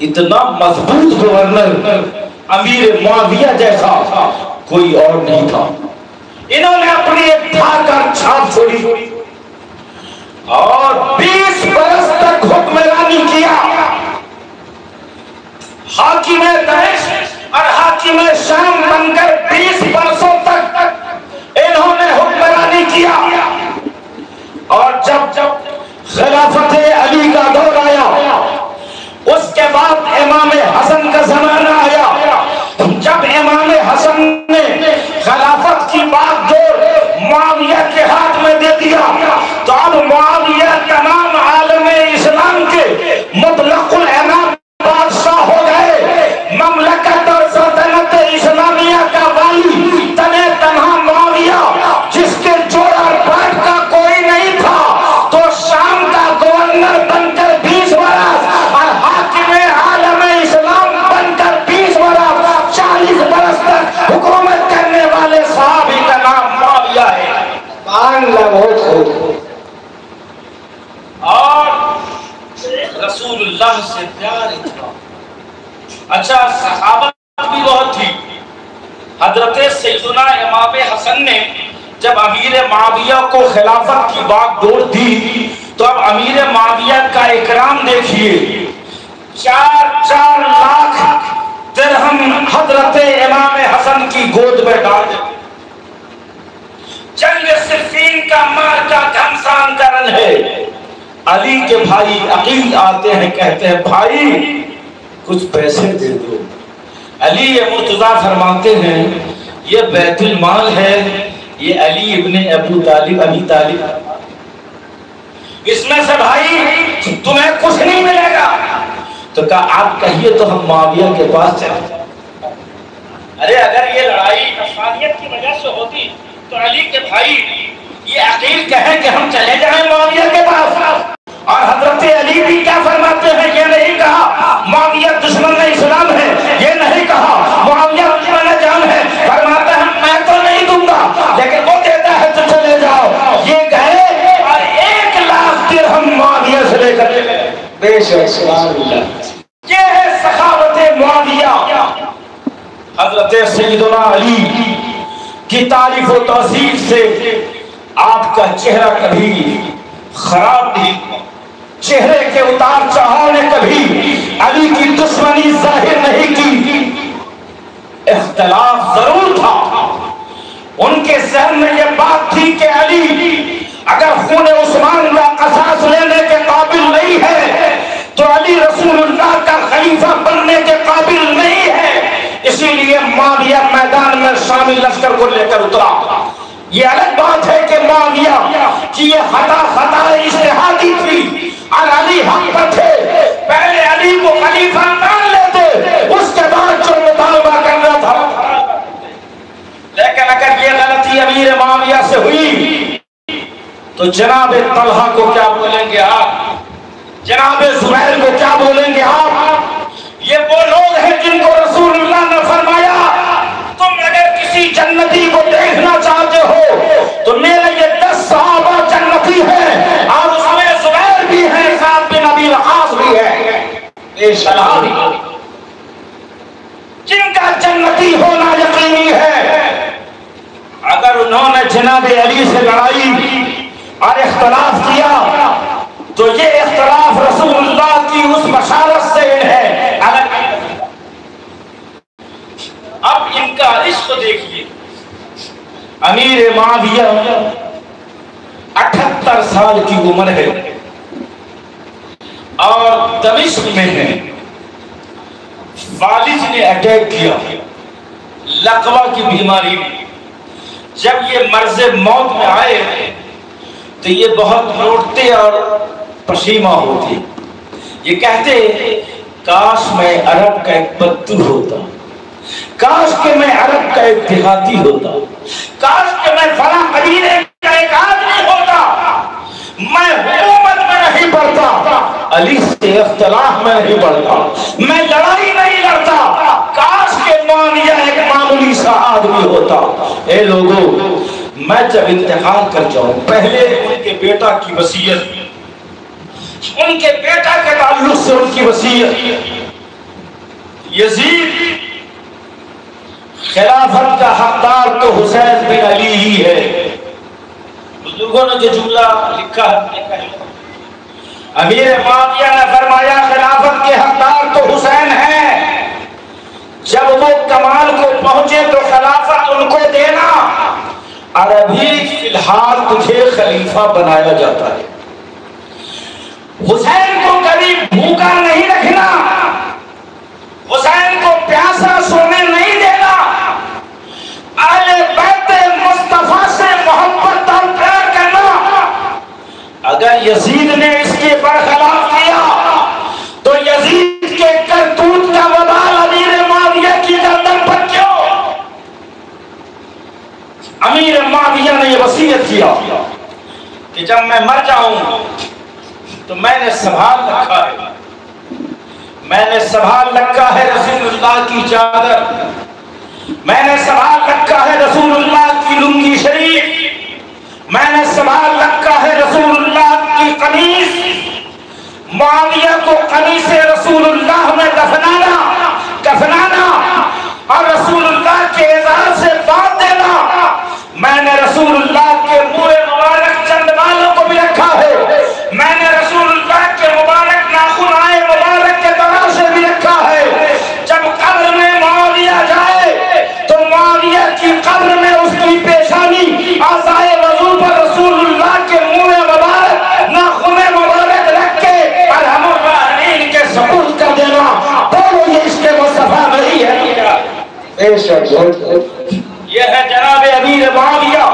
اتنا مضبوط گورنر امیر معاویہ جیسا کوئی اور نہیں تھا. انہوں نے اپنی ایک کر چھاپ چھوڑی اور 20 برس تک حکمرانی کیا. حاکم دمشق اور حاکم شام بن کر 20 برسوں تک انہوں نے حکمرانی کیا. اور جب خلافت علی کا دور آیا، اس کے بعد امام حسن کا زمانہ آیا. جب امام حسن نے خلافت کی بات دور معاویہ کے ہاتھ میں دے دیا تو اب معاویہ تمام عالم اسلام کے مطلق العنان بادشاہ ہو گئے. مملکت اور سلطنت اسلامیہ کا والی تنہ تنہا معاویہ، جس کے جوڑا بیٹھ کا کوئی نہیں تھا، تو شام کا گورنر بن کر 20 برس اور حاکم عالم اسلام بن کر 20 برس 40 برس تک حکومت کرنے والے صحابی کا نام معاویہ ہے. اور رسول اللہ سے پیار اتنا. اچھا، صحابت بھی بہت تھی. حضرت سیدنا امام حسن نے جب امیر معاویہ کو خلافت کی بات ڈور دی تو اب امیر معاویہ کا اکرام دیکھیے. 4 لاکھ درہم حضرت امام حسن کی گود میں ڈال دے. جنگ صفین کا مارکا گھمسان کا رن ہے. علی کے بھائی عقیل آتے ہیں، کہتے ہیں بھائی کچھ پیسے دے دو. علی مرتضیٰ فرماتے ہیں یہ بیت المال ہے، یہ علی ابن ابو طالب، ابی طالب، اس میں سے بھائی تمہیں کچھ نہیں ملے گا. تو کہا آپ کہیے تو ہم معاویہ کے پاس چلیں. ارے اگر یہ لڑائی افغانیت کی وجہ سے ہوتی تو علی کے بھائی یہ عقیل کہیں کہ ہم چلے جائیں معاویہ کے پاس. اور حضرت علی بھی کیا فرماتے ہیں، یہ نہیں کہا معاویہ دشمن اسلام ہے، یہ نہیں کہا معاویہ دشمن جان ہے. فرماتے ہیں میں تو نہیں دوں گا، لیکن وہ دیتا ہے تو چلے جاؤ. یہ گئے اور 1 لاکھ درہم معاویہ سے لے کر چلے. بے شک سبحان اللہ. یہ ہے سخاوت معاویہ. حضرت سیدنا علی کی تعریف و توصیف سے آپ کا چہرہ کبھی خراب نہیں ہوا. چہرے کے اتار چڑھاؤ نے کبھی علی کی دشمنی ظاہر نہیں کی. اختلاف ضرور تھا. ان کے ذہن میں یہ بات تھی کہ علی اگر خون عثمان کا قصاص لینے کے قابل نہیں ہے تو علی رسول اللہ کا خلیفہ بننے کے قابل نہیں ہے. اسی لیے معاویہ میدان میں شامی لشکر کو لے کر اترا. یہ الگ بات ہے کہ معاویہ کی یہ خطا اجتہادی تھی اور علی حق پر تھے. پہلے علی کو خلیفہ مان لیتے، اس کے بعد جو مطالبہ کرنا تھا. لیکن اگر یہ غلطی امیر معاویہ سے ہوئی تو جناب طلحہ کو کیا بولیں گے آپ، جناب زبیر کو کیا بولیں گے آپ. یہ وہ لوگ ہیں جن کو رسول اللہ نے فرمایا تم اگر کسی جنتی کو دیکھنا چاہتے ہو تو میرے یہ 10 صحابہ جنتی ہیں اور اس میں زبیر بھی ہے، سعد بن ابی وقاص بھی ہے، جن کا جنتی ہونا یقینی ہے. اگر انہوں نے جناب علی سے لڑائی اور اختلاف کیا تو یہ اختلاف رسول اللہ کی اس بشارت سے ہے. اب ان کا عشق دیکھیے. امیر معاویہ 78 سال کی عمر ہے اور دمشق میں ہے. والد نے اٹیک کیا لقوہ کی بیماری میں. جب یہ مرض موت میں آئے تو یہ بہت روتے اور پشیمہ ہوتے. یہ کہتے کاش میں عرب کا ایک بدو ہوتا، کاش کہ میں عرب کا ایک دیہاتی ہوتا، کاش کہ میں فلاں قبیلے کا ایک آدمی ہوتا. میں حکومت میں نہیں پڑتا، علی سے اختلاف میں نہیں پڑتا، میں لڑائی نہیں لڑتا. کاش کہ معاویہ ایک معمولی سا آدمی ہوتا. اے لوگوں، میں جب انتقال کر جاؤں پہلے ان کے بیٹا کی وصیت، ان کے بیٹا کے تعلق سے ان کی وصیت یزید خلافت کا حقدار تو حسین بن علی ہی ہے. بزرگوں نے جو جملہ لکھا ہے، امیر معاویہ نے فرمایا خلافت کے حقدار تو حسین ہیں، جب وہ کمال کو پہنچے تو خلافت ان کو دینا، اور ابھی فی الحال تجھے خلیفہ بنایا جاتا ہے. حسین کو کبھی بھوکا نہیں رکھنا، حسین کو پیاسا سونے نہیں دینا، اہل بیت مصطفیٰ سے محبت اور پیار کرنا. اگر یزید نے اس کے برخلاف کیا تو یزید کے کرتوت کا وبال امیر معاویہ کی گردن پر کیوں؟ امیر معاویہ نے یہ وصیت کیا کہ جب میں مر جاؤں تو میں نے سنبھال رکھا ہے، میں نے سنبھال رکھا ہے رسول اللہ کی چادر، میں نے سنبھال رکھا ہے رسول اللہ کی لنگی شریف، میں نے سنبھال رکھا ہے رسول اللہ کی قمیص. معاویہ کو قمیص رسول اللہ میں کفنانا اور رسول اللہ کے اظہار سے باندھ دینا. میں نے رسول اللہ کے منہ مبارک چند بالوں کو بھی رکھا ہے، میں نے رسول اللہ کے مبارک ناخنائے مبارک کے تراشے بھی رکھا ہے. جب قبر میں معاویہ جائے تو معاویہ کی قبر میں اس کی پیشانی آزائے وضو پر رسول اللہ کے منہ مبارک ناخن مبارک رکھ کے ارحم الراحمین کے سپرد کر دینا. بولو یہ عشق مصطفیٰ نہیں ہے کیا؟ یہ ہے جناب امیر معاویہ.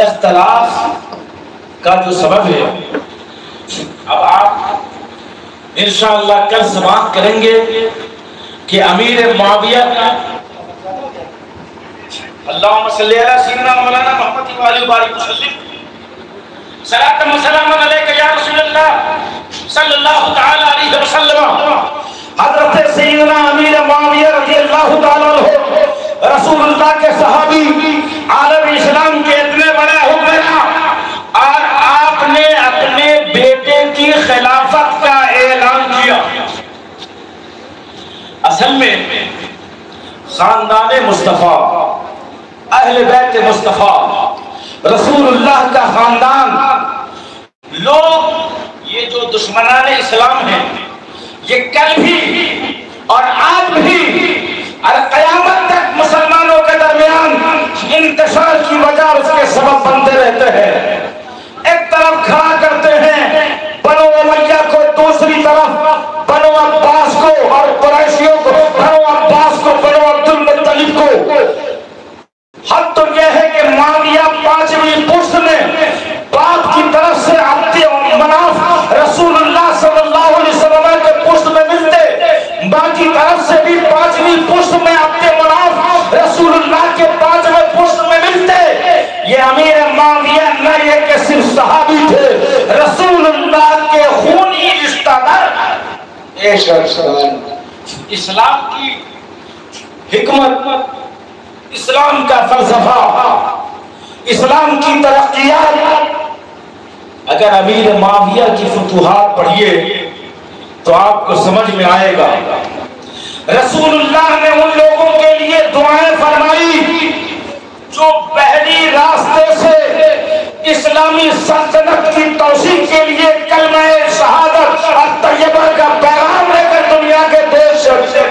اختلاف کا جو سبب ہے، اب آپ انشاءاللہ کل سماعت کریں گے کہ امیر معاویہ اللہم صلی علی سیدنا مولانا محمد وعلی بارک وسلم صلاۃ و سلام علیک یا رسول اللہ صلی اللہ تعالی علیہ وسلم. حضرت سیدنا امیر معاویہ رضی اللہ تعالیٰ عنہ رسول اللہ کے صحابی، عالم اسلام کے اتنے بڑے حکمراں، اور آپ نے اپنے بیٹے کی خلافت کا اعلان کیا. اصل میں خاندان مصطفیٰ، اہل بیت مصطفیٰ، رسول اللہ کا خاندان، لوگ یہ جو دشمنان اسلام ہیں یہ کل بھی اور آج بھی اور قیامت تک مسلمانوں کے درمیان انتشار کی وجہ اس کے سبب بنتے رہتے ہیں. ایک طرف کھڑا کرتے ہیں بنو امیہ کو، دوسری طرف بنو عباس کو اور قریشیوں کو، بنو عباس کو، بنو عبد المطلب کو. حد تو یہ ہے کہ معاویہ پانچویں پشت میں باپ کی طرف سے عبد مناف رسول اللہ صلی اللہ علیہ وسلم کے پشت میں ملتے، ماں کی طرف سے بھی پانچویں پشت میں عبد مناف رسول اللہ کے پانچویں پشت میں ملتے. یہ امیر معاویہ نہ یہ کہ صرف صحابی تھے، رسول اللہ کے خونی رشتہ دار. اسلام کی حکمت، اسلام کا فلسفہ، اسلام کی ترقیات، اگر امیر معاویہ کی فتوحات پڑھیے تو آپ کو سمجھ میں آئے گا. رسول اللہ نے ان لوگوں کے لیے دعائیں فرمائی جو بحری راستے سے اسلامی سلطنت کی توسیع کے لیے کلمہ شہادت اور طیبہ کا پیغام لے کر دنیا کے دیش سے.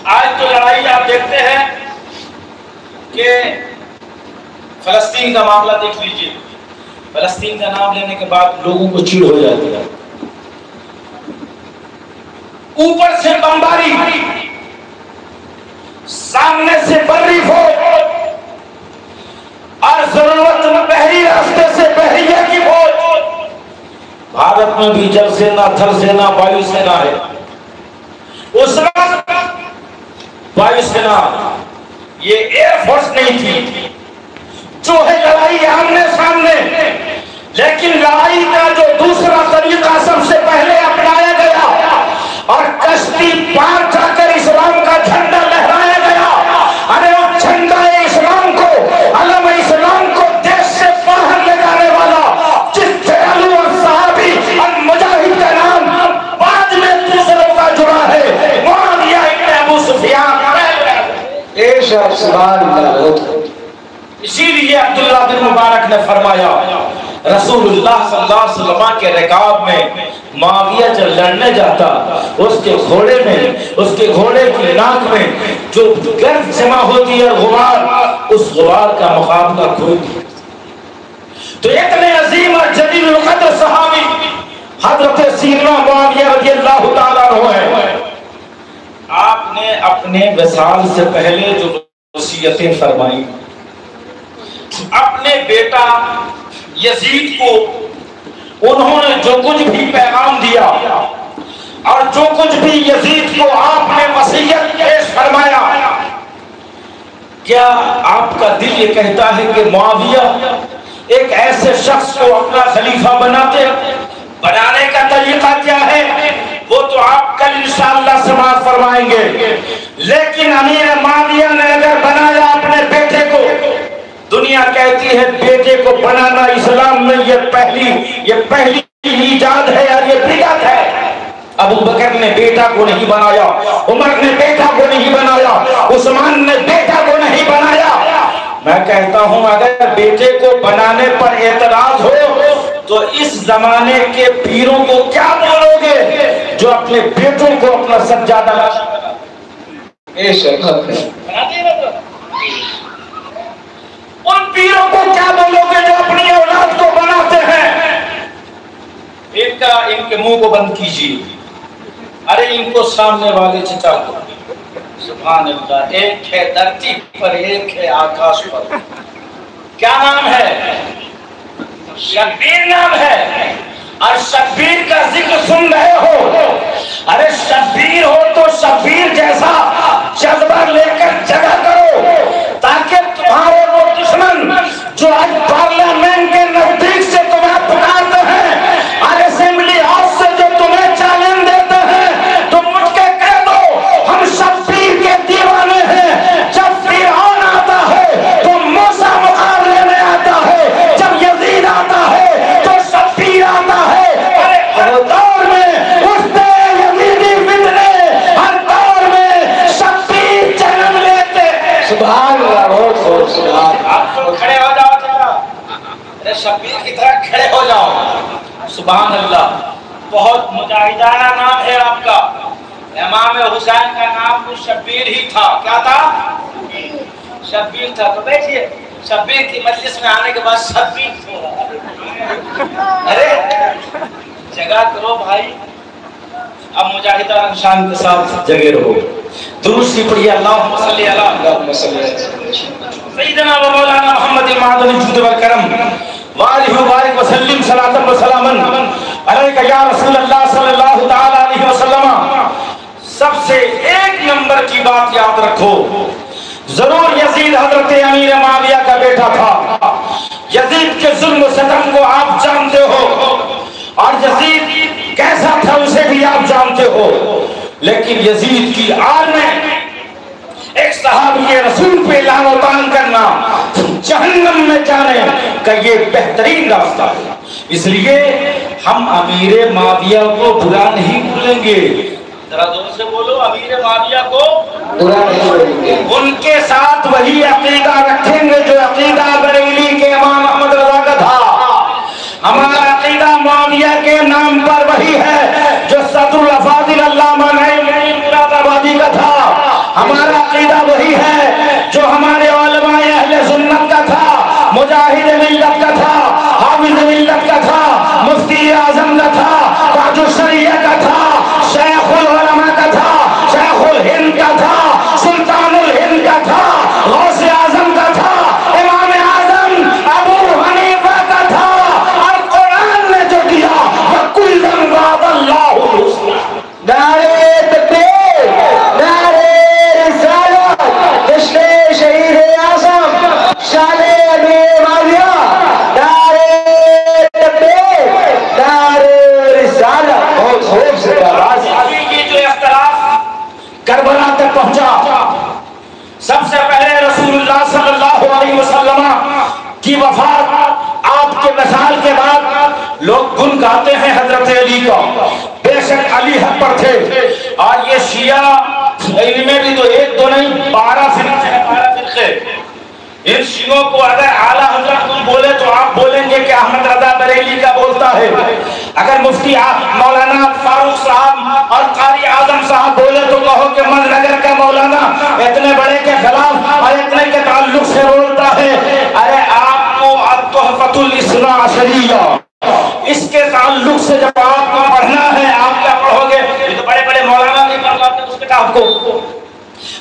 آج تو لڑائی آپ دیکھتے ہیں کہ فلسطین کا معاملہ دیکھ لیجئے، فلسطین کا نام لینے کے بعد لوگوں کو چڑ ہو جاتی ہے. اوپر سے بمباری، سامنے سے بری فوج، اور ضرورت بحری راستے سے بحریہ کی فوج. بھارت میں بھی جل سینا، تھل سینا، وایو سینا ہے. اس وقت وایو سینا یہ ایئر فورس نہیں تھی جو ہے لڑائی آمنے سامنے، لیکن لڑائی کا جو دوسرا طریقہ سب سے پہلے اپنایا گیا اور کشتی پار جا کر اسلام کا جھنڈا لہرایا گیا. ارے اس جھنڈا اسلام کو، علم اسلام کو دیش سے باہر لے جانے والا جس دیالو اور صحابی اور مجاہد کا نام بعد میں خوب سبحان اللہ. اسی لیے عبداللہ بن مبارک نے فرمایا رسول اللہ صلی اللہ علیہ وسلم کے رکاب میں معاویہ جب لڑنے جاتا اس کے گھوڑے کی ناک میں جو گرد جمع ہوتی ہے غبار، اس غبار کا مقابلہ کوئی نہیں. تو اتنے عظیم اور جلیل القدر صحابی حضرت سیدنا معاویہ رضی اللہ تعالیٰ عنہ ہیں. آپ نے اپنے وصال سے پہلے جو وصیتیں فرمائی، اپنے بیٹا یزید کو انہوں نے جو کچھ بھی پیغام دیا اور جو کچھ بھی یزید کو آپ نے وصیت پیش فرمایا، کیا آپ کا دل یہ کہتا ہے کہ معاویہ ایک ایسے شخص کو اپنا خلیفہ بنانے کا طریقہ کیا ہے وہ تو آپ کل انشاءاللہ سماعت فرمائیں گے، لیکن امیر معاویہ نے اگر بنایا اپنے بیٹے کو، دنیا کہتی ہے بیٹے کو بنانا اسلام میں یہ پہلی ایجاد ہے اور یہ بدعت ہے. ابو بکر نے بیٹا کو نہیں بنایا، عمر نے بیٹا کو نہیں بنایا، عثمان نے بیٹا کو نہیں بنایا. میں کہتا ہوں اگر بیٹے کو بنانے پر اعتراض ہو تو اس زمانے کے پیروں کو کیا بولو گے جو اپنے بیٹوں کو اپنا سجادہ ان پیروں کو کیا بولو گے جو اپنی اولاد کو بناتے ہیں؟ ان کے منہ کو بند کیجیے. ارے ان کو سامنے والے چچا کو، سبحان اللہ، ایک ہے دھرتی پر ایک ہے آکاش پر. کیا نام ہے؟ شبیر نام ہے. اور شبیر کا ذکر سن رہے ہو، ارے شبیر ہو تو شبیر جیسا جذبہ لے کر جگہ کرو تاکہ تمہارے وہ دشمن جو آج پارلیمنٹ کے نزدیک سے تمہیں پکارتے ہیں اور اسمبلی ہاؤس سے جو تمہیں چیلنج دیتے ہیں، تم اٹھ کے کہہ دو ہم شبیر کے دیوانے ہیں. جب فرعون آتا ہے تو موسیٰ مقابلے میں آتا ہے، جب یزید آتا ہے تو شبیر آتا ہے. ہر دور میں اٹھتے یزیدی فتنے، ہر دور میں شبیر جنم لیتے. سبحان اللہ، بہت خوب سبحان. آپ تو کھڑے ہو جاؤ چچا، ارے شبیر کی طرح کھڑے ہو جاؤ. سبحان اللہ، بہت مجاہدانہ نام ہے آپ کا. امام حسین کا نام تو شبیر ہی تھا. کیا تھا؟ شبیر تھا. تو بیٹھیے، شبیر کی مجلس میں آنے کے بعد شبیر ہو رہا. ارے جگہ کرو بھائی. اب مجاہدہ شان کے ساتھ جگہ رہو. درود سی پڑھیے اللہم صلی علی سیدنا و مولانا محمد معدن الجود والکرم وآلہ وبارک وسلم صلاۃ و سلاما علیک یا رسول اللہ صلی اللہ تعالی علیہ وسلم. سب سے ایک نمبر کی بات یاد رکھو، ضرور یزید حضرت امیر معاویہ کا بیٹا تھا. یزید کے ظلم و ستم کو آپ جانتے ہو اور یزید کیسا تھا اسے بھی آپ جانتے ہو، لیکن یزید کی آڑ میں ایک صحابی رسول پہ لعن و طعن کرنا جہنم میں جانے کا یہ بہترین راستہ ہے. اس لیے ہم امیر معاویہ کو برا نہیں بولیں گے. ذرا زور سے بولو، امیر معاویہ کو برا نہیں بولیں گے. ان کے ساتھ وہی عقیدہ رکھیں گے جو عقیدہ بریلی کے امام احمد رضا کا تھا. ہمارا عقیدہ معاویہ کے نام پر وہی ہے جو صدر الافاضل علامہ نعیم مراد آبادی کا تھا. ہمارا عقیدہ وہی ہے جو ہمارے علماء اہل سنت کا تھا، مجاہد ملت کا تھا، حافظ ملت کا تھا، مفتی اعظم کا تھا، تاج الشریعہ کا تھا، شیخ العلماء کا تھا، شیخ الہند کا تھا، سلطان الہند کا تھا، غوث اعظم کا تھا، امام اعظم ابو حنیفہ کا تھا. اور قرآن نے جو دیا وَكُلًّا وَعَدَ اللَّهُ الْحُسْنَىٰ. نعرے تکبیر، نعرے رسالت، جشن شہید اعظم شان امیر معاویہ. نعرے تکبیر، نعرے رسالت. بہت خوب سے آواز. یہ جو اختلاف کربلا تک پہنچا، سب سے پہلے رسول اللہ صلی اللہ علیہ وسلم کی وفات، آپ کے وصال کے بعد لوگ گن گاتے ہیں حضرت علی کا. بے شک علی حق پر تھے اور یہ شیعہ ان میں بھی تو ایک دو نہیں 12 فرقے. ان شیعوں کو اگر اعلیٰ حضرت کوئی بولے تو آپ بولیں گے کہ احمد رضا بریلی کا بولتا ہے. اگر مفتی مولانا فاروق صاحب اور قاری اعظم صاحب بولے تو کہو کہ مد نگر کا مولانا اتنے بڑے کے خلاف اور اتنے کے تعلق سے بولتا ہے. ارے آپ کو تحفۃ الاثنا عشریہ اس کے تعلق سے جب آپ کو پڑھنا ہے آپ کیا پڑھو گے؟ یہ تو بڑے بڑے مولانا نہیں پڑھاتے اس کتاب کو.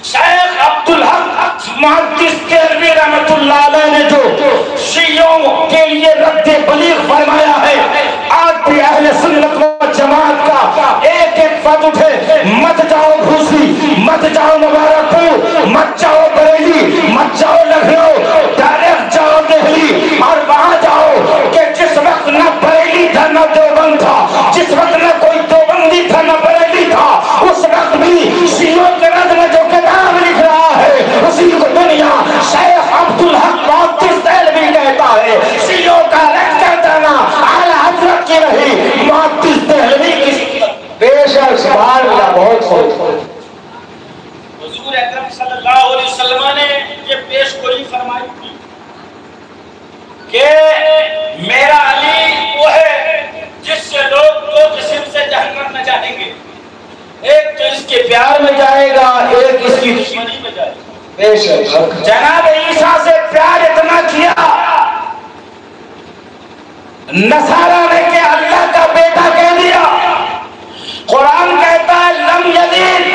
شیخ عبدالحق محدث دہلوی رحمۃ اللہ علیہ نے جو شیعوں کے لیے رد بلیغ فرمایا ہے، آج بھی اہل سنت و جماعت کا ایک ایک فت اٹھے، مت جاؤ گھوسی، مت جاؤ مبارک پور، مت جاؤ بریلی، مت جاؤ لکھنؤ، ڈائریکٹ جاؤ دہلی اور وہاں جاؤ کہ جس وقت نہ بریلی تھا نہ دیوبند تھا، جس وقت نہ کوئی دیوبندی تھا نہ بریلی تھا، اس وقت بھی شیعوں کے رد میں جو کتاب لکھ رہا ہے اسی کو دنیا شیخ عبدالحق محدث دہلوی کہتا ہے. شیعوں کا لیکچر دینا اعلیٰ حضرت کی رہی، محدث دہلوی کی. بے شک سبحان اللہ. بہت خوب. حضور اکرم صلی اللہ علیہ وسلم نے یہ پیش گوئی فرمائی تھی کہ میرا علی وہ ہے جس سے لوگ دو قسم سے جہنم میں جائیں گے، ایک تو اس کے پیار میں جائے گا، ایک اس کی دشمنی میں جائے گا. بے شک جناب عیسیٰ سے پیار اتنا کیا نصارہ نے کہ اللہ کا بیٹا کہہ دیا. قرآن کہتا ہے لم یلد،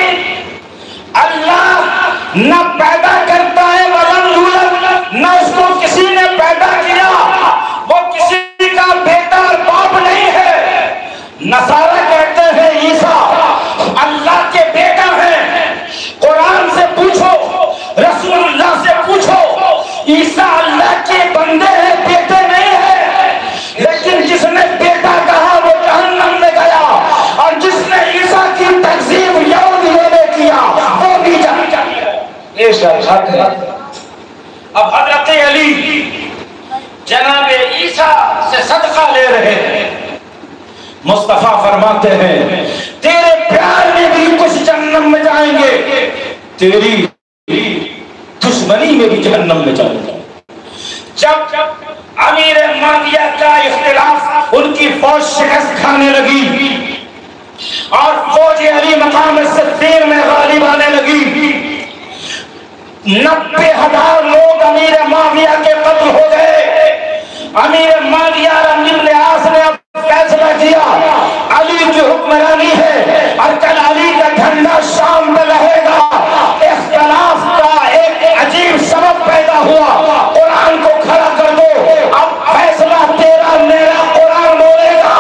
اللہ نہ پیدا کرتا ہے ولم یولد، نہ اس کو کسی نے پیدا کیا، وہ کسی کا بیٹا اور باپ نہیں ہے. نصارہ کہتے ہیں عیسیٰ اللہ کے بیٹا ہیں. قرآن سے پوچھو، رسول اللہ سے پوچھو، عیسیٰ اللہ کے بندے ہیں، بیٹے نہیں ہیں. لیکن جس نے بیٹا کہا وہ جہنم میں گیا، اور جس نے عیسیٰ کی تکذیب یہودیوں نے کیا وہ بھی جہنم میں گیا. بے شک حق ہے. اب حضرت علی جناب عیسیٰ سے صدقہ لے رہے ہیں. مصطفیٰ فرماتے ہیں تیرے پیار میں بھی کچھ جہنم میں جائیں گے، تیری دشمنی میں بھی جہنم میں جائیں گے. جب امیر معاویہ کا اختلاف ان کی فوج شکست کھانے لگی اور فوج علی مقام صدیق میں غالب آنے لگی، 90,000 لوگ امیر معاویہ کے قتل ہو گئے. امیر معاویہ اور امیر بن عاص نے فیصلہ کیا علی کی حکمرانی ہے اور کل علی کا جھنڈا شام میں لہے گا. اختلاف کا ایک عجیب سبب پیدا ہوا، قرآن کو کھڑا کر دو، اب فیصلہ تیرا میرا قرآن بولے گا.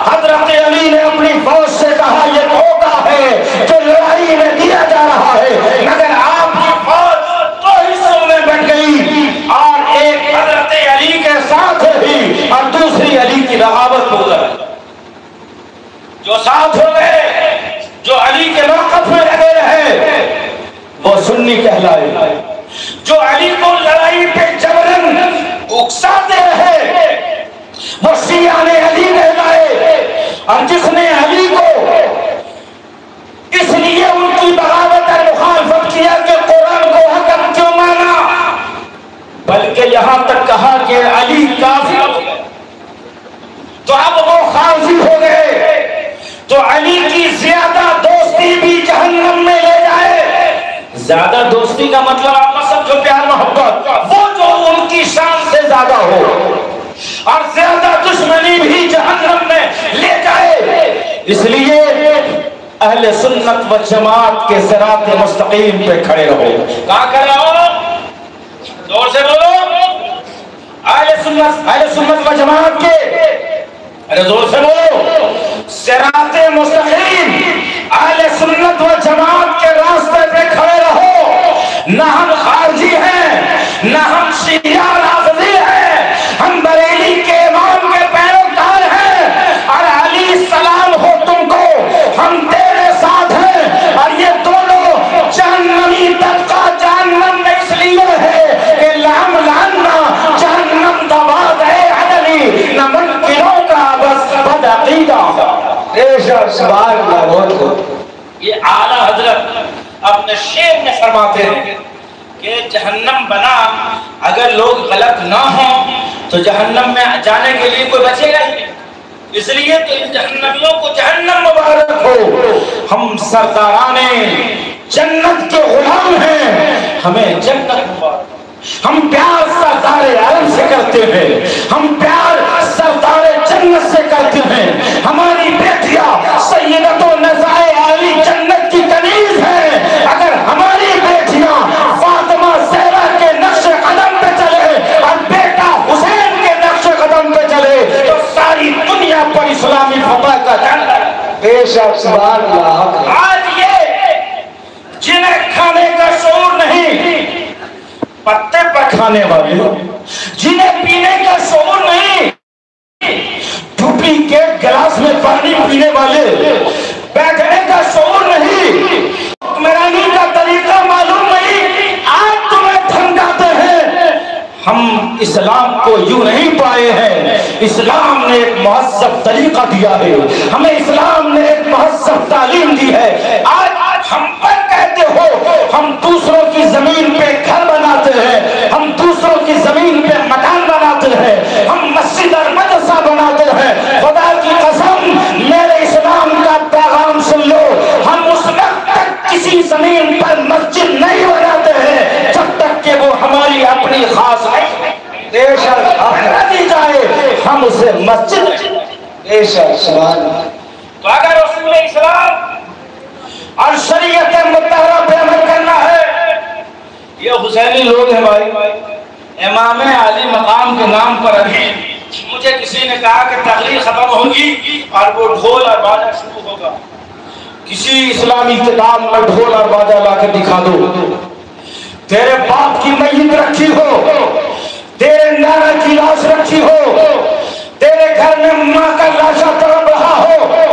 حضرت علی نے اپنی فوج سے کہا یہ دھوکہ ہے جو لڑائی میں دیا جا رہا ہے، مگر آپ کی فوج دو حصوں میں بٹ گئی اور ایک حضرت علی کے ساتھ رہی اور دوسری علی کی رغابت ہو گئی. جو ساتھ ہو گئے، جو علی کے موقف میں لگے رہے وہ سنی کہلائے، جو علی کو لڑائی پہ جبرن اکساتے رہے وہ شیعہ نے علی کہلائے، اور جس نے علی کو اس لیے ان کی بغاوت اور مخالفت کیا کہ قرآن کو حکم کیوں مانا، بلکہ یہاں تک کہا کہ علی کافر ہو گئے تو اب وہ خارجی ہو گئے، تو علی کی زیادہ دوستی بھی جہنم میں لے جائے. زیادہ دوستی کا مطلب آپ سمجھو پیار محبت، وہ جو ان کی شان سے زیادہ ہو، اور زیادہ دشمنی بھی جہنم میں لے جائے. اس لیے اہل سنت و جماعت کے صراط مستقیم پہ کھڑے رہو. کہاں کھڑے رہو؟ زور سے بولو. اہل سنت و جماعت کے، ارے زور سے بولو، صراط مستقیم اہل سنت و جماعت کے راستے پہ کھڑے رہو. نہ ہم خارجی ہیں، نہ ہم شیعہ رافضی ہیں، ہم بریلی کے امام کے پیروکار ہیں، اور علی السلام ہو تم کو، ہم تیرے ساتھ ہیں. اور یہ دونوں جہنمی طبقہ جہنم میں اس لیے ہے کہ لام لاننا جہنم دباد ہے عدلی نہ منکروں کا بس بد عقیدہ. بے شک سبحان اللہ. بہت خوب. یہ اعلیٰ حضرت اپنے شعر میں فرماتے ہیں کہ جہنم بنا اگر لوگ غلط نہ ہوں تو جہنم میں جانے کے لیے کوئی بچے گا ہی، اس لیے تو ان جہنمیوں کو جہنم مبارک ہو۔ ہم سرداران جنت کے غلام ہیں، ہمیں جنت مبارک۔ ہم پیار سردار عالم سے کرتے ہیں، ہم پیار سردار جنت سے کرتے ہیں۔ ہماری بیٹیاں سیدۃ النساء علی جنت کی کنیز ہیں۔ اگر ہماری بیٹیاں فاطمہ زہرا کے نقش قدم پہ چلے اور بیٹا حسین کے نقش قدم پہ چلے تو ساری دنیا پر اسلامی فتح کا جھنڈا۔ بے شک سبحان اللہ۔ آج یہ جنہیں کھانے کا شعور نہیں، پتے پر کھانے والے، جنہیں پینے کا شعور نہیں، ڈپلیکیٹ گلاس میں پانی پینے والے، بیٹھنے کا شعور نہیں، حکمرانی کا طریقہ معلوم نہیں، آج تمہیں دھمکاتے ہیں۔ ہم اسلام کو یوں نہیں پائے ہیں، اسلام نے ایک مہذب طریقہ دیا ہے، ہمیں اسلام نے ایک مہذب تعلیم دی ہے۔ آج ہم پر کہتے ہو ہم دوسروں کی زمین پہ گھر بناتے ہیں، ہم دوسروں کی زمین پہ مکان بناتے ہیں، ہم مسجد اور مدرسہ بناتے ہیں۔ خدا کی قسم میرے اسلام کا پیغام سن لو، ہم اس وقت تک کسی زمین پر مسجد نہیں بناتے ہیں جب تک کہ وہ ہماری اپنی خاص بے شک دی جائے، ہم اسے مسجد۔ بے شک سبحان اللہ۔ تو اگر رسول اسلام اور شریعت مطہرہ پہ عمل کرنا ہے، یہ حسینی لوگ ہیں بھائی، امام علی مقام کے نام پر ابھی مجھے کسی نے کہا کہ تقریر ختم ہوگی اور وہ ڈھول اور باجا شروع ہوگا، کسی اسلامی کتاب میں ڈھول اور باجا لا کے دکھا دو، تیرے باپ کی میت رکھی ہو، تیرے نانا کی لاش رکھی ہو، تیرے گھر میں ماں کا لاشا تڑپ رہا ہو،